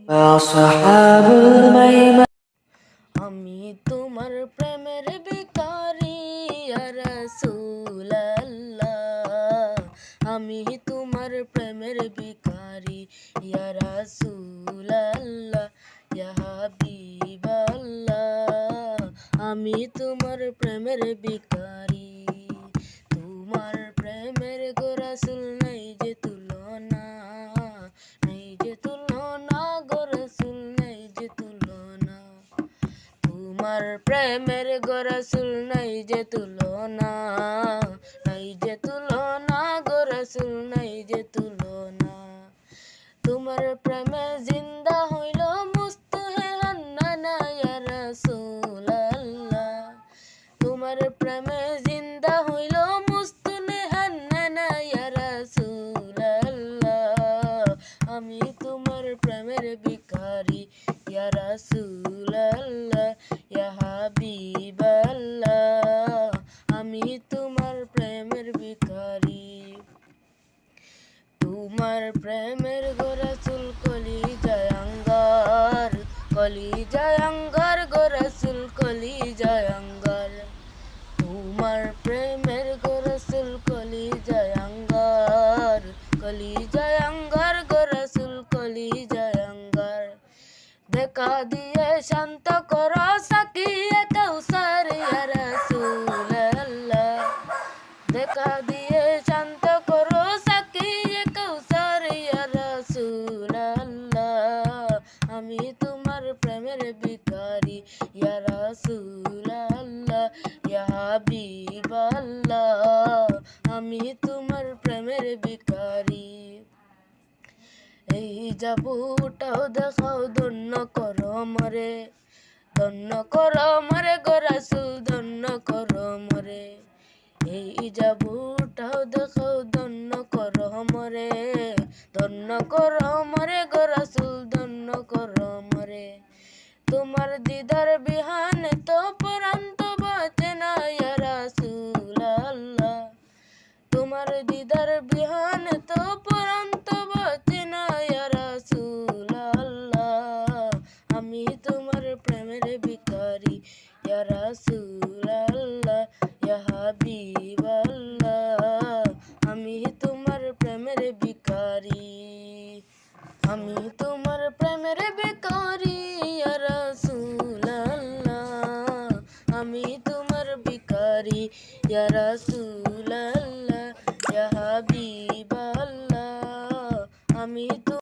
أصحاب الميمنة আমি তোমার প্রেমের ভিখারি ইয়া রাসূলুল্লাহ, আমি তোমার প্রেমের ভিখারি ইয়া রাসূলুল্লাহ, ইয়া হাবিবাল্লাহ, আমি তোমার প্রেমের ভিখারি। তোমার প্রেমের গো রাসূল নাই যে তুলনা, নাই যে তুলনা গো রাসূল নাই যে তুলনা। তোমার প্রেমের গো রাসূল নাই যে তুলনা, নাই যে তুলনা গো রাসূল নাই যে তুলনা। তোমার প্রেমে জিন্দা হইল মুস্তাহে হান্নানা ইয়া রাসূলুল্লাহ, তোমার প্রেমে জিন্দা হইল মুস্তাহে হান্নানা ইয়া রাসূলুল্লাহ, আমি তোমার প্রেমের ভিখারি ইয়া রাসূলুল্লাহ, ইয়া হাবিবাল্লাহ, আমি তোমার প্রেমের ভিখারি। তোমার প্রেমের গো রাসূল কলিজায় আঙ্গার, কলিজায় আঙ্গার গো রাসূল কলিজায় আঙ্গার। তোমার প্রেমের গো রাসূল কলিজায় আঙ্গার, কলিজায় আঙ্গার গো রাসূল কলিজায় আঙ্গার। দেখা দিয়ে শান্ত করো সাকিয়ে কাউসার ইয়া রাসূলুল্লাহ, দেখা দিয়ে শান্ত করো সাকিয়ে কাউসার ইয়া রাসূলুল্লাহ, আমি তোমার প্রেমের ভিখারি ইয়া রাসূলুল্লাহ, ইয়া হাবিবাল্লাহ, আমি তোমার প্রেমের ভিখারি। এই জাবুটাও দেখাও ধন্য করো মরে, ধন্য করো মরে গো রাসূল ধন্য করো মরে। এই জাবুটাও দেখাও ধন্য করো মরে, ধন্য করো মরে গো রাসূল ধন্য করো মরে। তোমার দিদার বিহানে তো পরাণ তো বাঁচে না ইয়া রাসূলুল্লাহ, তোমার দিদার বিহানে তো পরাণ তো বাঁচে না ইয়া রাসূলুল্লাহ, আমি তোমার প্রেমের ভিখারি ইয়া রাসূলুল্লাহ, ইয়া হাবিবাল্লাহ, আমি তোমার প্রেমের ভিখারি। আমি তোমার প্রেমের ভিখারি ইয়া রাসূলুল্লাহ, আমি তোমার ভিখারি ইয়া রাসূলুল্লাহ।